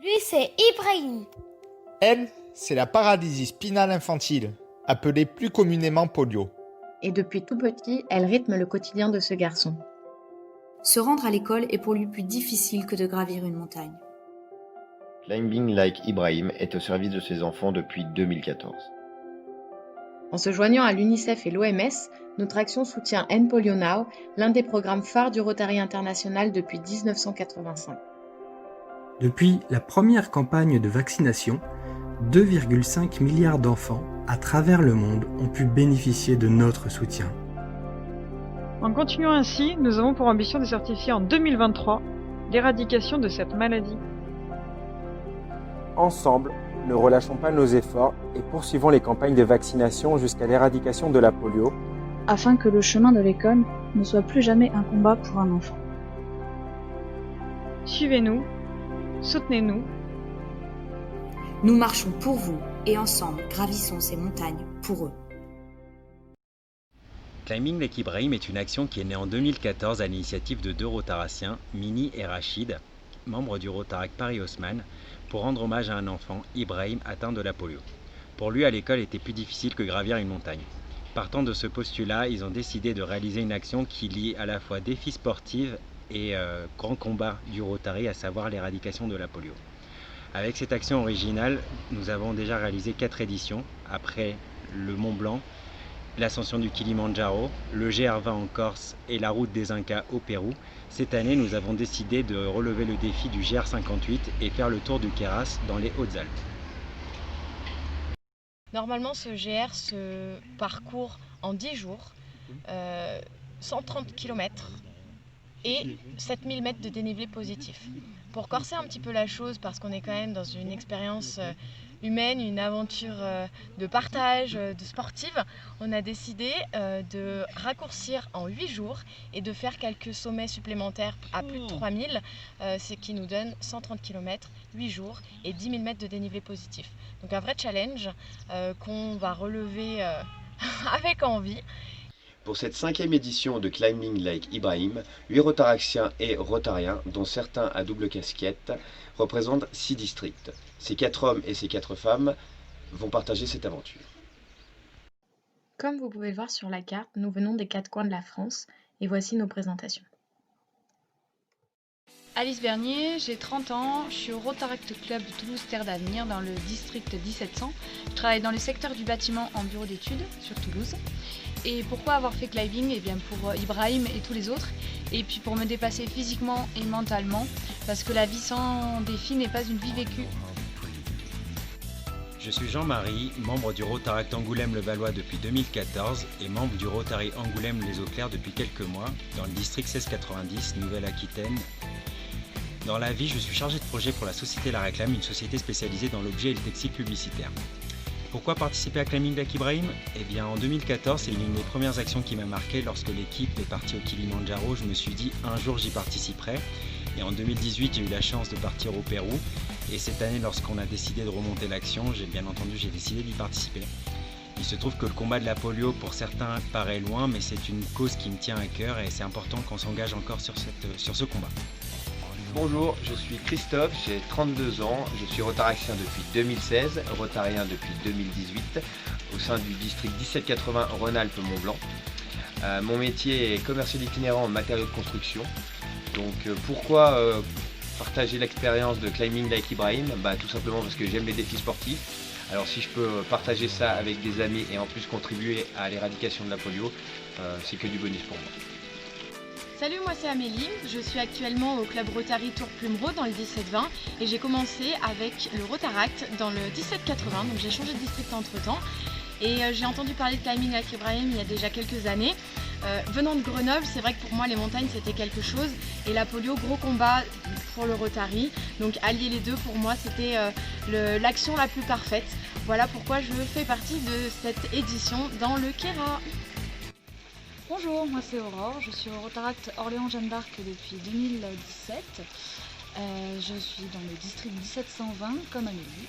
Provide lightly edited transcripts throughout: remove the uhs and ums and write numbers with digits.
Lui, c'est Ibrahim. Elle, c'est la paralysie spinale infantile, appelée plus communément polio. Et depuis tout petit, elle rythme le quotidien de ce garçon. Se rendre à l'école est pour lui plus difficile que de gravir une montagne. Climbing Like Ibrahim est au service de ses enfants depuis 2014. En se joignant à l'UNICEF et l'OMS, notre action soutient End Polio Now, l'un des programmes phares du Rotary International depuis 1985. Depuis la première campagne de vaccination, 2,5 milliards d'enfants à travers le monde ont pu bénéficier de notre soutien. En continuant ainsi, nous avons pour ambition de certifier en 2023 l'éradication de cette maladie. Ensemble, ne relâchons pas nos efforts et poursuivons les campagnes de vaccination jusqu'à l'éradication de la polio, afin que le chemin de l'école ne soit plus jamais un combat pour un enfant. Suivez-nous, soutenez-nous. Nous marchons pour vous et ensemble gravissons ces montagnes pour eux. Climbing Like Ibrahim est une action qui est née en 2014 à l'initiative de deux rotaraciens, Mini et Rachid, membres du Rotaract Paris-Haussmann, pour rendre hommage à un enfant, Ibrahim, atteint de la polio. Pour lui, à l'école était plus difficile que gravir une montagne. Partant de ce postulat, ils ont décidé de réaliser une action qui lie à la fois défis sportifs et grand combat du Rotary, à savoir l'éradication de la polio. Avec cette action originale, nous avons déjà réalisé 4 éditions, après le Mont Blanc, l'ascension du Kilimandjaro, le GR20 en Corse et la route des Incas au Pérou. Cette année, nous avons décidé de relever le défi du GR58 et faire le tour du Queyras dans les Hautes-Alpes. Normalement, ce GR se parcourt en 10 jours, 130 km et 7000 mètres de dénivelé positif. Pour corser un petit peu la chose, parce qu'on est quand même dans une expérience humaine, une aventure de partage, de sportive, on a décidé de raccourcir en 8 jours et de faire quelques sommets supplémentaires à plus de 3000, ce qui nous donne 130 km, 8 jours et 10 000 mètres de dénivelé positif. Donc un vrai challenge qu'on va relever avec envie. Pour cette 5e édition de Climbing Like Ibrahim, 8 rotaractiens et rotariens, dont certains à double casquette, représentent 6 districts. Ces 4 hommes et ces 4 femmes vont partager cette aventure. Comme vous pouvez le voir sur la carte, nous venons des 4 coins de la France et voici nos présentations. Alice Bernier, j'ai 30 ans, je suis au Rotaract Club de Toulouse Terre d'Avenir dans le district 1700. Je travaille dans le secteur du bâtiment en bureau d'études sur Toulouse. Et pourquoi avoir fait climbing? Eh bien pour Ibrahim et tous les autres. Et puis pour me dépasser physiquement et mentalement, parce que la vie sans défi n'est pas une vie vécue. Je suis Jean-Marie, membre du Rotaract Angoulême-le-Valois depuis 2014 et membre du Rotary Angoulême-les-Eaux-Claires depuis quelques mois dans le district 1690, Nouvelle-Aquitaine. Dans la vie, je suis chargé de projet pour la Société La Réclame, une société spécialisée dans l'objet et le textile publicitaire. Pourquoi participer à Climbing Like Ibrahim? Eh bien en 2014, c'est une des premières actions qui m'a marqué. Lorsque l'équipe est partie au Kilimandjaro, je me suis dit un jour j'y participerai. Et en 2018, j'ai eu la chance de partir au Pérou. Et cette année, lorsqu'on a décidé de remonter l'action, j'ai décidé d'y participer. Il se trouve que le combat de la polio, pour certains, paraît loin, mais c'est une cause qui me tient à cœur et c'est important qu'on s'engage encore sur ce combat. Bonjour, je suis Christophe, j'ai 32 ans, je suis rotaractien depuis 2016, rotarien depuis 2018, au sein du district 1780 Rhône-Alpes-Mont-Blanc. Mon métier est commercial itinérant en matériaux de construction. Donc pourquoi partager l'expérience de Climbing Like Ibrahim? Tout simplement parce que j'aime les défis sportifs. Alors si je peux partager ça avec des amis et en plus contribuer à l'éradication de la polio, c'est que du bonus pour moi. Salut, moi c'est Amélie, je suis actuellement au club Rotary Tour Plumereau dans le 17-20 et j'ai commencé avec le Rotaract dans le 17-80, donc j'ai changé de district entre temps et j'ai entendu parler de Climbing Like Ibrahim il y a déjà quelques années. Venant de Grenoble, c'est vrai que pour moi les montagnes c'était quelque chose et la polio, gros combat pour le Rotary, donc allier les deux pour moi c'était l'action la plus parfaite. Voilà pourquoi je fais partie de cette édition dans le Queyras. Bonjour, moi c'est Aurore, je suis au Rotaract Orléans-Jeanne d'Arc depuis 2017. Je suis dans le district 1720 comme Amélie.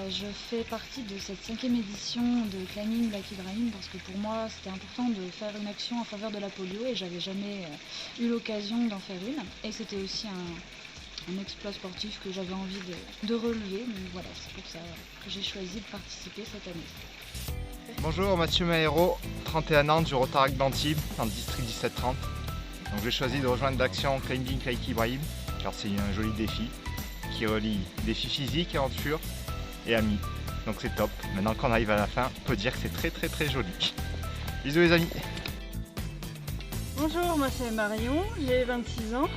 Je fais partie de cette 5e édition de Climbing Like Ibrahim parce que pour moi c'était important de faire une action en faveur de la polio et j'avais jamais eu l'occasion d'en faire une. Et c'était aussi un exploit sportif que j'avais envie de relever. Donc voilà, c'est pour ça que j'ai choisi de participer cette année. Bonjour, Mathieu Mahéro, 31 ans du Rotaract d'Antibes, dans le district 1730. Donc j'ai choisi de rejoindre l'action Climbing Like Ibrahim, car c'est un joli défi qui relie défi physique, aventure et amis. Donc c'est top. Maintenant qu'on arrive à la fin, on peut dire que c'est très joli. Bisous les amis. Bonjour, moi c'est Marion, j'ai 26 ans.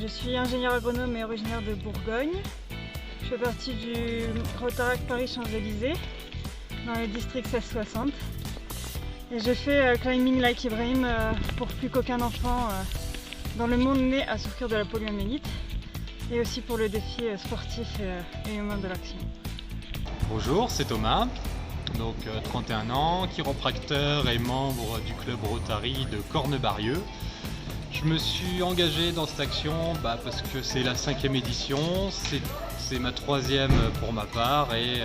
Je suis ingénieur agronome et originaire de Bourgogne. Je fais partie du Rotaract Paris-Champs-Élysées, dans le district 1660. Et je fais Climbing Like Ibrahim pour plus qu'aucun enfant dans le monde né à souffrir de la poliomyélite, et aussi pour le défi sportif et humain de l'action. Bonjour, c'est Thomas, donc 31 ans, chiropracteur et membre du club Rotary de Cornebarieux. Je me suis engagé dans cette action parce que c'est la 5e édition, c'est ma 3e pour ma part, et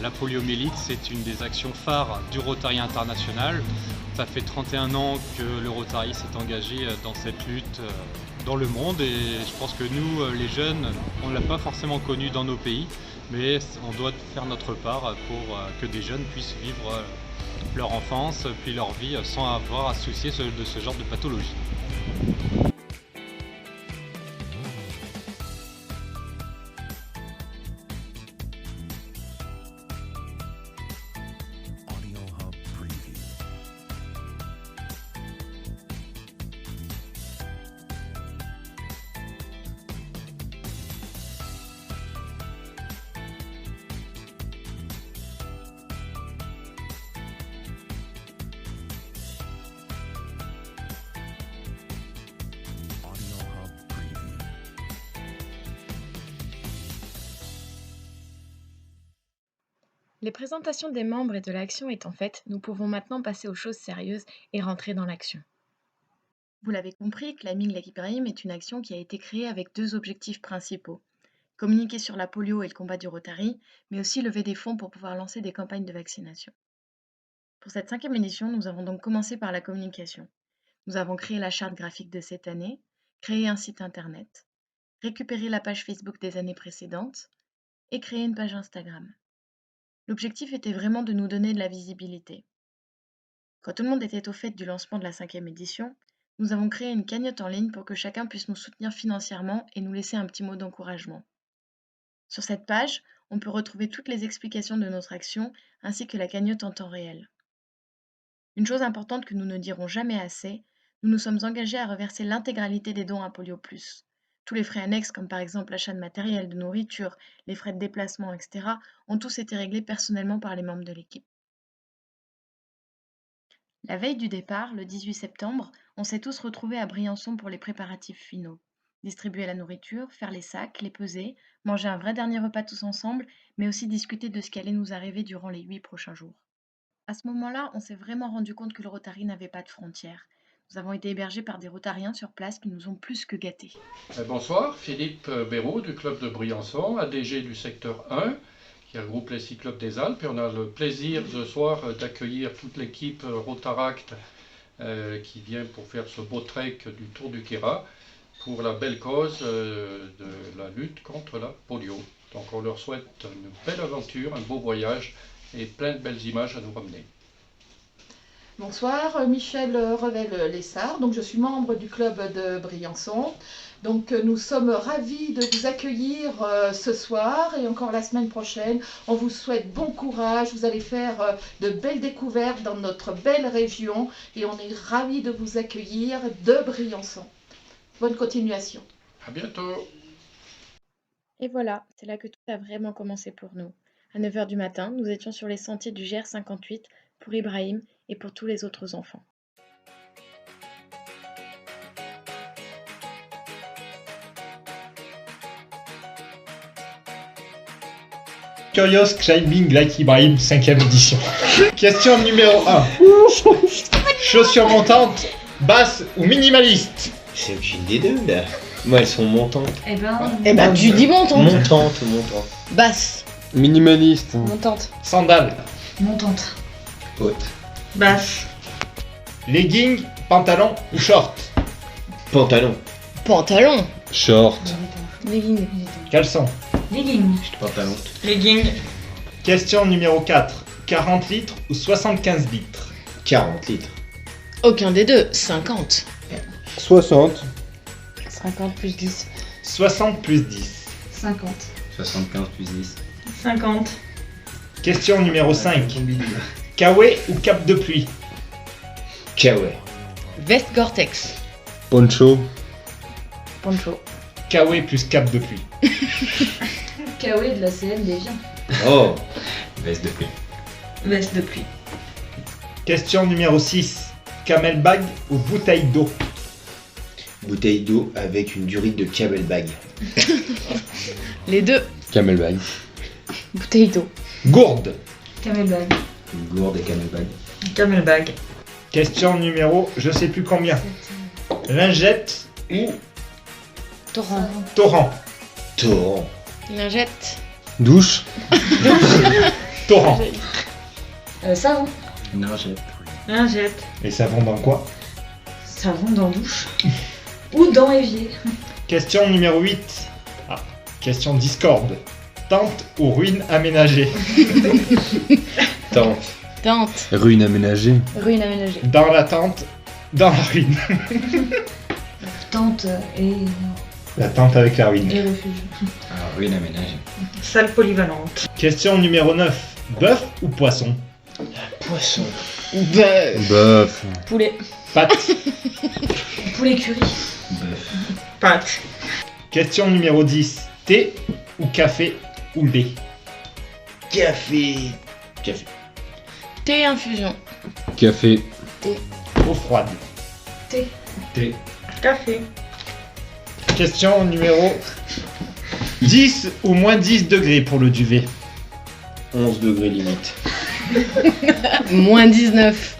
la poliomyélite c'est une des actions phares du Rotary International. Ça fait 31 ans que le Rotary s'est engagé dans cette lutte dans le monde, et je pense que nous les jeunes, on ne l'a pas forcément connu dans nos pays, mais on doit faire notre part pour que des jeunes puissent vivre leur enfance puis leur vie sans avoir à se soucier de ce genre de pathologie. Les présentations des membres et de l'action étant faites, nous pouvons maintenant passer aux choses sérieuses et rentrer dans l'action. Vous l'avez compris, Climbing Like Ibrahim est une action qui a été créée avec 2 objectifs principaux. Communiquer sur la polio et le combat du Rotary, mais aussi lever des fonds pour pouvoir lancer des campagnes de vaccination. Pour cette 5e édition, nous avons donc commencé par la communication. Nous avons créé la charte graphique de cette année, créé un site internet, récupéré la page Facebook des années précédentes et créé une page Instagram. L'objectif était vraiment de nous donner de la visibilité. Quand tout le monde était au fait du lancement de la 5e édition, nous avons créé une cagnotte en ligne pour que chacun puisse nous soutenir financièrement et nous laisser un petit mot d'encouragement. Sur cette page, on peut retrouver toutes les explications de notre action ainsi que la cagnotte en temps réel. Une chose importante que nous ne dirons jamais assez, nous nous sommes engagés à reverser l'intégralité des dons à Polio+. Tous les frais annexes, comme par exemple l'achat de matériel, de nourriture, les frais de déplacement, etc., ont tous été réglés personnellement par les membres de l'équipe. La veille du départ, le 18 septembre, on s'est tous retrouvés à Briançon pour les préparatifs finaux. Distribuer la nourriture, faire les sacs, les peser, manger un vrai dernier repas tous ensemble, mais aussi discuter de ce qui allait nous arriver durant les 8 prochains jours. À ce moment-là, on s'est vraiment rendu compte que le Rotary n'avait pas de frontières. Nous avons été hébergés par des Rotariens sur place qui nous ont plus que gâtés. Bonsoir, Philippe Béraud du club de Briançon, ADG du secteur 1, qui regroupe les cyclopes des Alpes. Et on a le plaisir ce soir d'accueillir toute l'équipe Rotaract qui vient pour faire ce beau trek du Tour du Queyras pour la belle cause de la lutte contre la polio. Donc on leur souhaite une belle aventure, un beau voyage et plein de belles images à nous ramener. Bonsoir, Michel Revel-Lessard, donc je suis membre du club de Briançon. Donc nous sommes ravis de vous accueillir ce soir et encore la semaine prochaine. On vous souhaite bon courage, vous allez faire de belles découvertes dans notre belle région et on est ravis de vous accueillir de Briançon. Bonne continuation. À bientôt. Et voilà, c'est là que tout a vraiment commencé pour nous. À 9 h du matin, nous étions sur les sentiers du GR58 pour Ibrahim et pour tous les autres enfants. Curious Climbing Like Ibrahim, 5e édition. Question numéro 1. Chaussures montantes, basses ou minimalistes? C'est aucune des deux là. Moi elles sont montantes. Eh ben tu dis montante. Montantes. Basse. Minimaliste. Montante. Sandales. Montante. Haute. Basse. Leggings, pantalons ou shorts? Pantalon. Pantalon. Short. Leggings. Caleçon. Leggings. Pantalon. Leggings. Question numéro 4. 40 litres ou 75 litres? 40 litres. Aucun des deux, 50. 60. 50 plus 10. 60 plus 10. 50. 75 plus 10. 50. Question numéro 5. Kawaii ou cape de pluie? Kawaii. Veste Gore-Tex. Poncho. Poncho. Kawaii plus cape de pluie. Kawaii de la CN déjà. Oh. Veste de pluie. Veste de pluie. Question numéro 6. Camelbag ou bouteille d'eau? Bouteille d'eau avec une durite de camelbag. Les deux. Camelbag. Bouteille d'eau. Gourde. Camelbag. Une gourde et camelbag. Camelbag. Question numéro je sais plus combien. Lingette ou Torrent. torrent? Torrent. Lingette. Douche. Torrent. Savon. Lingette. Lingette. Et savon dans quoi? Savon dans douche. Ou dans évier. Question numéro 8. Ah, question discorde. Tente ou ruine aménagée? Tente. Tente. Ruine aménagée. Ruine aménagée. Dans la tente, dans la ruine. Tente et La tente avec la ruine. refuge. Alors, ruine aménagée. Salle polyvalente. Question numéro 9. Bœuf ou poisson? Poisson. Bœuf. Poulet. Pâte. Poulet curry. Bœuf. Pâte. Question numéro 10. Thé ou café ou lait? Café. Café. Thé infusion. Café. Eau froide. Thé. Thé. Café. Question numéro 10 ou moins 10 degrés pour le duvet? 11 degrés limite. Moins 19.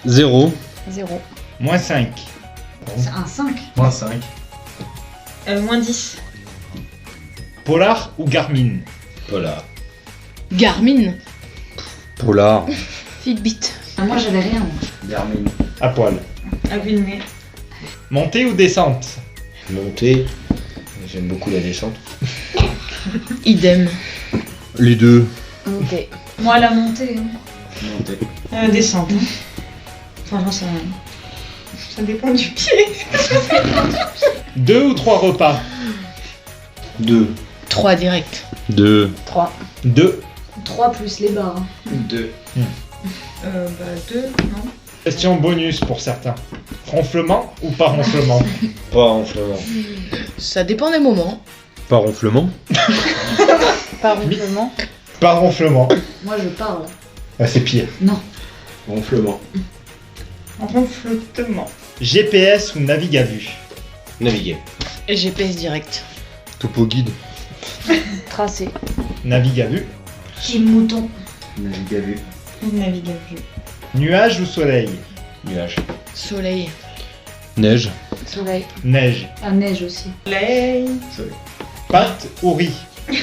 0. 0. Moins 5. C'est un 5. Moins 5. Moins 10. Polar ou Garmin? Polar. Garmin. Polar. Fitbit. Moi j'avais rien. Garmin. À poil. À vue de nez. Montée ou descente? Montée. J'aime beaucoup la descente. Idem. Les deux. Montée. Moi la montée. Hein. Montée. Descente. Franchement, ça dépend du pied. 2 ou 3 repas? 2. 3 direct. 2. 3. 2. 3 plus les barres. 2. 2, non. Question bonus pour certains. Ronflement ou pas ronflement? Pas ronflement. Ça dépend des moments. Pas ronflement. Pas ronflement. Pas ronflement. Moi je parle. Ah, c'est pire. Non. Ronflement. Ronflement. GPS ou navigue à vue? Naviguer. Et GPS direct. Topo guide. Tracé. Navigue à vue. Team mouton. Navigue à vue. Navigue à vue. Nuage ou soleil? Nuage. Soleil. Neige. Soleil. Neige. Ah neige aussi. Soleil. Soleil. Pâte ou riz?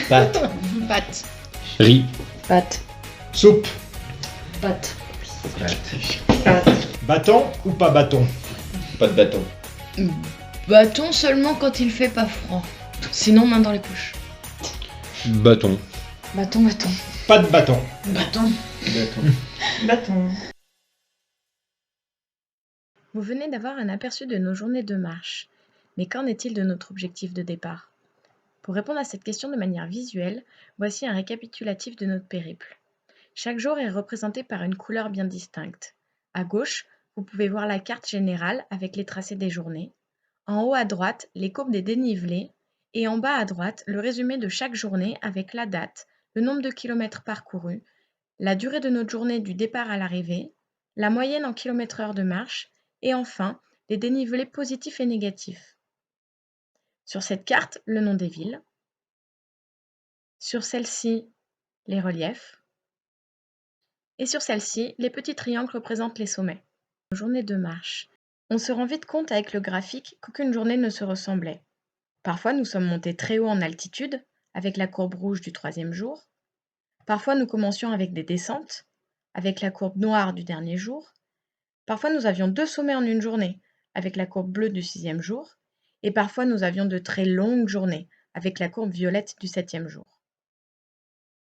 Pâte. Pâte. Riz. Pâte. Soupe. Pâte. Pâte. Bâton ou pas bâton? Pas de bâton. Bâton seulement quand il fait pas froid. Sinon, main dans les poches. Bâton. Bâton, bâton. Pas de bâton. Bâton. Bâton. Bâton. Vous venez d'avoir un aperçu de nos journées de marche. Mais qu'en est-il de notre objectif de départ? Pour répondre à cette question de manière visuelle, voici un récapitulatif de notre périple. Chaque jour est représenté par une couleur bien distincte. À gauche, vous pouvez voir la carte générale avec les tracés des journées. En haut à droite, les courbes des dénivelés. Et en bas à droite, le résumé de chaque journée avec la date, le nombre de kilomètres parcourus, la durée de notre journée du départ à l'arrivée, la moyenne en kilomètres/heure de marche, et enfin, les dénivelés positifs et négatifs. Sur cette carte, le nom des villes. Sur celle-ci, les reliefs. Et sur celle-ci, les petits triangles représentent les sommets. Journée de marche. On se rend vite compte avec le graphique qu'aucune journée ne se ressemblait. Parfois, nous sommes montés très haut en altitude, avec la courbe rouge du 3e jour. Parfois, nous commencions avec des descentes, avec la courbe noire du dernier jour. Parfois, nous avions 2 sommets en une journée, avec la courbe bleue du 6e jour. et parfois nous avions de très longues journées, avec la courbe violette du 7e jour.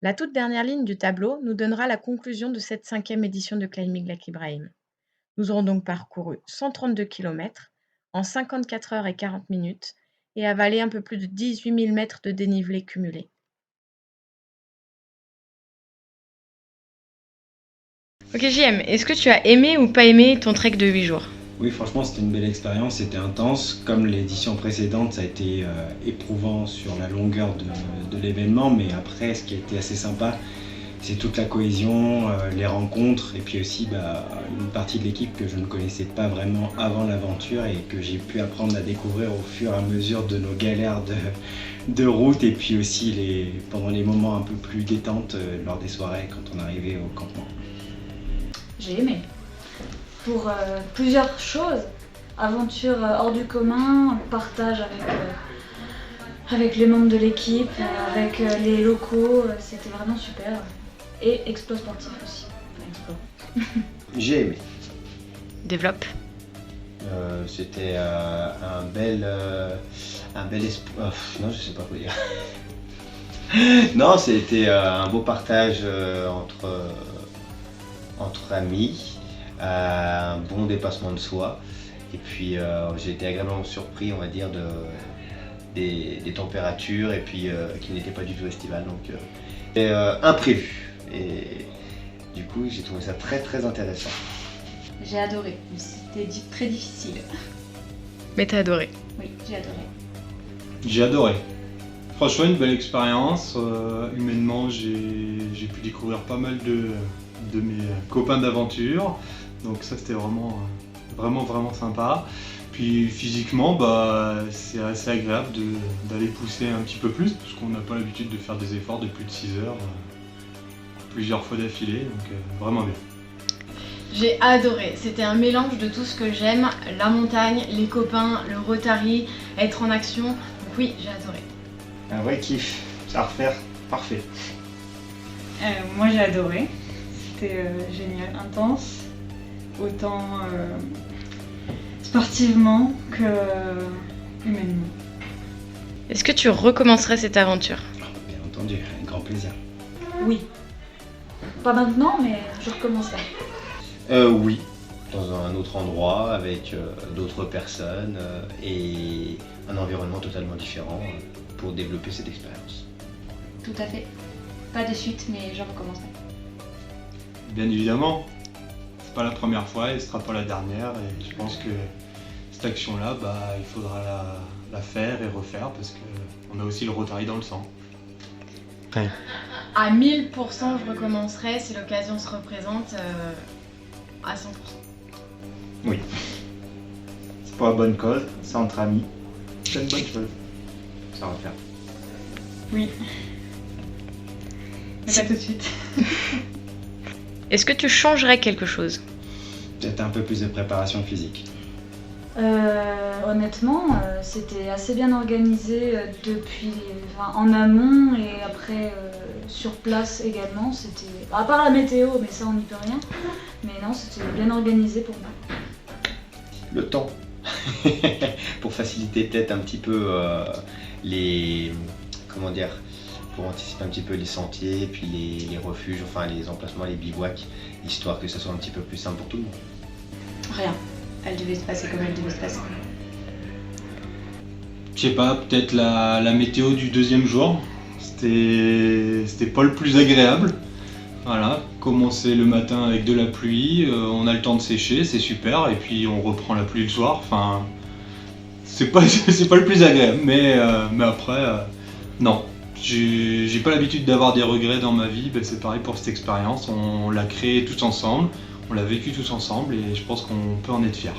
La toute dernière ligne du tableau nous donnera la conclusion de cette 5e édition de Climbing Lake Ibrahim. Nous aurons donc parcouru 132 km en 54 heures et 40 minutes et avalé un peu plus de 18 000 mètres de dénivelé cumulé. Ok JM, est-ce que tu as aimé ou pas aimé ton trek de 8 jours? Oui, franchement, c'était une belle expérience, c'était intense. Comme l'édition précédente, ça a été éprouvant sur la longueur de l'événement, mais après, ce qui a été assez sympa, c'est toute la cohésion, les rencontres, et puis aussi une partie de l'équipe que je ne connaissais pas vraiment avant l'aventure et que j'ai pu apprendre à découvrir au fur et à mesure de nos galères de route, et puis aussi pendant les moments un peu plus détente lors des soirées quand on arrivait au campement. J'ai aimé. Pour plusieurs choses. Aventure hors du commun, partage avec les membres de l'équipe, avec les locaux, c'était vraiment super. Et exploit sportif aussi. Enfin, J'ai aimé. Développe. C'était un bel espoir. Non, je sais pas quoi dire. Non, c'était un beau partage entre amis, un bon dépassement de soi. Et puis j'ai été agréablement surpris, on va dire, des températures et puis qui n'étaient pas du tout estivales. Donc imprévu. Et du coup, j'ai trouvé ça très très intéressant. J'ai adoré, c'était très difficile. Mais t'as adoré? Oui, j'ai adoré. J'ai adoré. Franchement, une belle expérience. Humainement, j'ai pu découvrir pas mal de mes copains d'aventure. Donc ça, c'était vraiment sympa. Puis physiquement, c'est assez agréable d'aller pousser un petit peu plus, parce qu'on n'a pas l'habitude de faire des efforts de plus de 6 heures, plusieurs fois d'affilée, donc vraiment bien. J'ai adoré, c'était un mélange de tout ce que j'aime, la montagne, les copains, le Rotary, être en action, donc oui, j'ai adoré. Un vrai kiff, à refaire, parfait. Moi j'ai adoré, c'était génial, intense, autant sportivement que humainement. Est-ce que tu recommencerais cette aventure? Bien entendu, avec grand plaisir. Oui. Pas maintenant, mais je recommencerai. Oui, dans un autre endroit, avec d'autres personnes et un environnement totalement différent pour développer cette expérience. Tout à fait. Pas de suite, mais je recommencerai. Bien évidemment, c'est pas la première fois et ce sera pas la dernière. Et je pense que cette action-là, il faudra la faire et refaire parce qu'on a aussi le Rotary dans le sang. Ouais. À 1000%, je recommencerai si l'occasion se représente à 100%. Oui. C'est pour la bonne cause, c'est entre amis. C'est une bonne chose. Ça va faire. Oui. Mais pas tout de suite. Est-ce que tu changerais quelque chose? Peut-être un peu plus de préparation physique. Honnêtement, c'était assez bien organisé en amont et après sur place également. C'était à part la météo, mais ça on n'y peut rien. Mais non, c'était bien organisé pour moi. Le temps. Pour faciliter peut-être un petit peu pour anticiper un petit peu les sentiers et puis les refuges, enfin les emplacements, les bivouacs, histoire que ça soit un petit peu plus simple pour tout le monde. Rien. Elle devait se passer comme elle devait se passer. Je sais pas, peut-être la météo du deuxième jour. C'était pas le plus agréable. Voilà, commencer le matin avec de la pluie, on a le temps de sécher, c'est super, et puis on reprend la pluie le soir. Enfin, c'est pas le plus agréable, mais après, non. J'ai pas l'habitude d'avoir des regrets dans ma vie, c'est pareil pour cette expérience, on l'a créée tous ensemble, on l'a vécu tous ensemble et je pense qu'on peut en être fiers.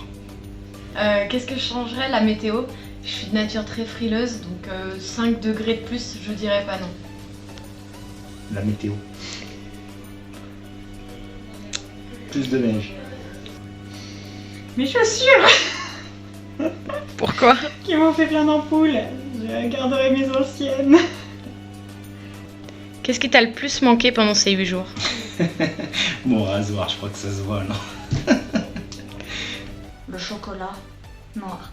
Qu'est-ce que je changerais? La météo. Je suis de nature très frileuse, donc 5 degrés de plus, je dirais pas non. La météo. Plus de neige. Mes chaussures Pourquoi? Qui m'ont fait plein d'ampoules. Je garderai mes anciennes. Qu'est-ce qui t'a le plus manqué pendant ces 8 jours? Mon rasoir, je crois que ça se voit, non? Le chocolat noir.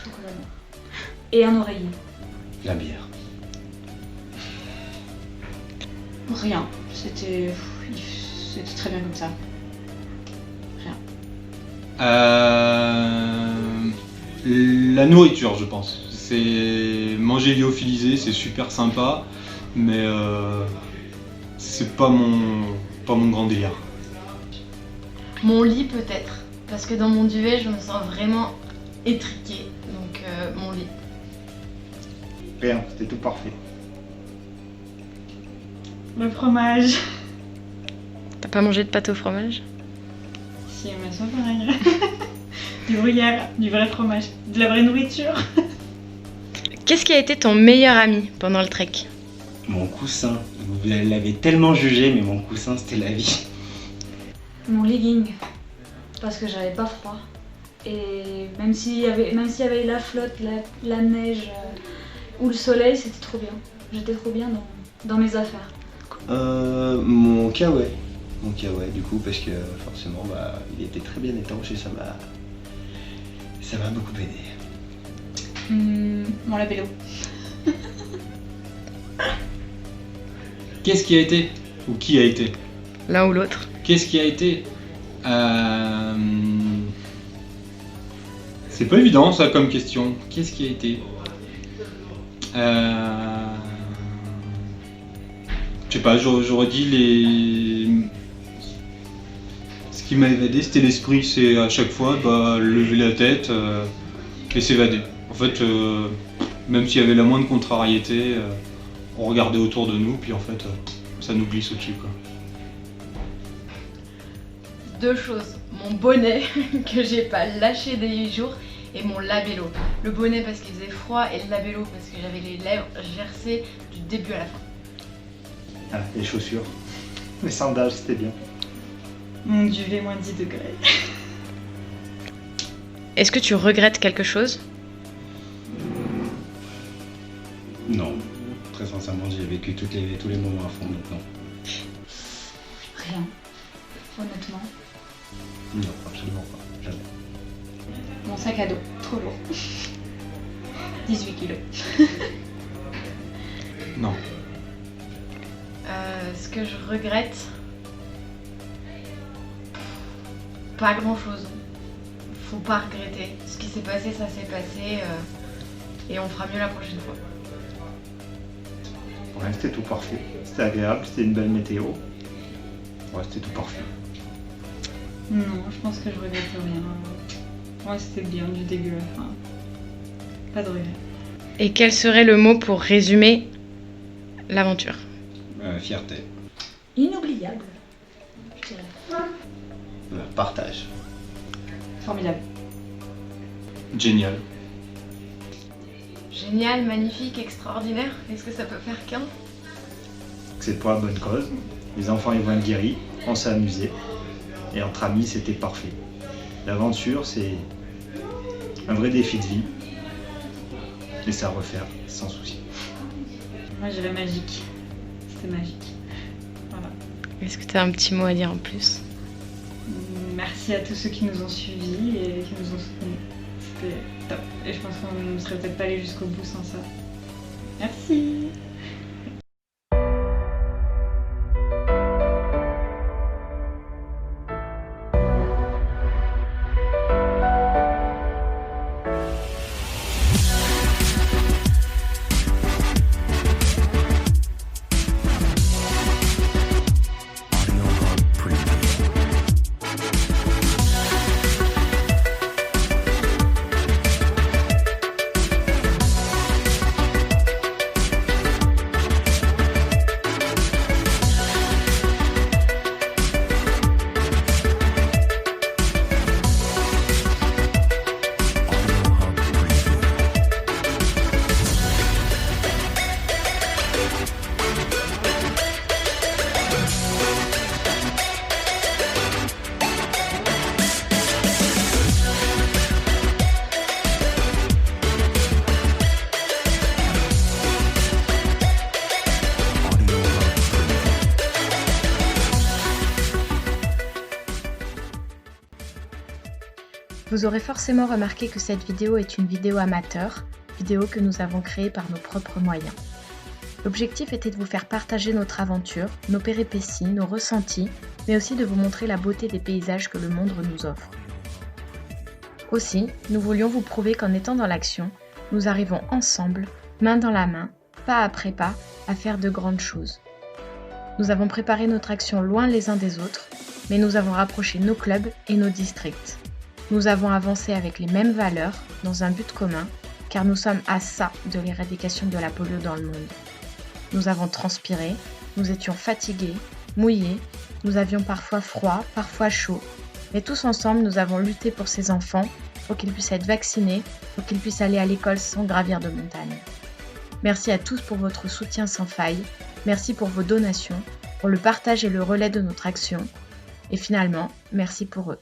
Chocolat noir. et un oreiller. La bière. Rien. C'était très bien comme ça. Rien. La nourriture, je pense. C'est manger lyophilisé, c'est super sympa, mais c'est pas mon grand délire. Mon lit peut-être, parce que dans mon duvet je me sens vraiment étriquée, donc mon lit. Rien, c'était tout parfait. Le fromage. T'as pas mangé de pâte au fromage? Si, mais c'est pareil. Du gruyère, du vrai fromage, de la vraie nourriture. Qu'est-ce qui a été ton meilleur ami pendant le trek? Mon coussin. Vous l'avez tellement jugé, mais mon coussin, c'était la vie. Mon legging, parce que j'avais pas froid. Et même s'il y avait la flotte, la neige ou le soleil, c'était trop bien. J'étais trop bien dans mes affaires. Mon kawaii. Mon kawaii, du coup, parce que forcément, il était très bien étanche et ça m'a beaucoup aidé. Mon labello. Qu'est-ce qui a été? Ou qui a été? L'un ou l'autre. Qu'est-ce qui a été? C'est pas évident ça comme question. Qu'est-ce qui a été? Je sais pas, j'aurais dit ce qui m'a évadé, c'était l'esprit. C'est à chaque fois lever la tête et s'évader. En fait, même s'il y avait la moindre contrariété, on regardait autour de nous, puis en fait, ça nous glisse au-dessus, quoi. Deux choses, mon bonnet que j'ai pas lâché des jours et mon labello. Le bonnet parce qu'il faisait froid et le labello parce que j'avais les lèvres gercées du début à la fin. Ah, les chaussures, les sandales, c'était bien. Mon duvet, moins 10 degrés. Est-ce que tu regrettes quelque chose? Non, très sincèrement, j'ai vécu tous les moments à fond, donc non. Rien, honnêtement. Non, absolument pas, jamais. Mon sac à dos, trop lourd. 18 kilos. Non. Ce que je regrette, pas grand chose. Faut pas regretter. Ce qui s'est passé, ça s'est passé et on fera mieux la prochaine fois. Ouais, c'était tout parfait. C'était agréable, c'était une belle météo. Ouais, c'était tout parfait. Non, je pense que je regrette rien. Ouais, c'était bien du début à la fin. Pas de regret. Et quel serait le mot pour résumer l'aventure? Fierté. Inoubliable, je dirais. Partage. Formidable. Génial. Génial, magnifique, extraordinaire. Est-ce que ça peut faire qu'un? C'est pour la bonne cause. Les enfants ils vont être guéris, on s'est amusé. Et entre amis, c'était parfait. L'aventure, c'est un vrai défi de vie. Et ça à refaire sans souci. Moi, j'irais magique. C'était magique. Voilà. Est-ce que tu as un petit mot à dire en plus? Merci à tous ceux qui nous ont suivis et qui nous ont soutenus. C'était top. Et je pense qu'on ne serait peut-être pas allé jusqu'au bout sans ça. Merci. Vous aurez forcément remarqué que cette vidéo est une vidéo amateur, vidéo que nous avons créée par nos propres moyens. L'objectif était de vous faire partager notre aventure, nos péripéties, nos ressentis, mais aussi de vous montrer la beauté des paysages que le monde nous offre. Aussi, nous voulions vous prouver qu'en étant dans l'action, nous arrivons ensemble, main dans la main, pas après pas, à faire de grandes choses. Nous avons préparé notre action loin les uns des autres, mais nous avons rapproché nos clubs et nos districts. Nous avons avancé avec les mêmes valeurs, dans un but commun, car nous sommes à ça de l'éradication de la polio dans le monde. Nous avons transpiré, nous étions fatigués, mouillés, nous avions parfois froid, parfois chaud, mais tous ensemble nous avons lutté pour ces enfants, pour qu'ils puissent être vaccinés, pour qu'ils puissent aller à l'école sans gravir de montagne. Merci à tous pour votre soutien sans faille, merci pour vos donations, pour le partage et le relais de notre action, et finalement, merci pour eux.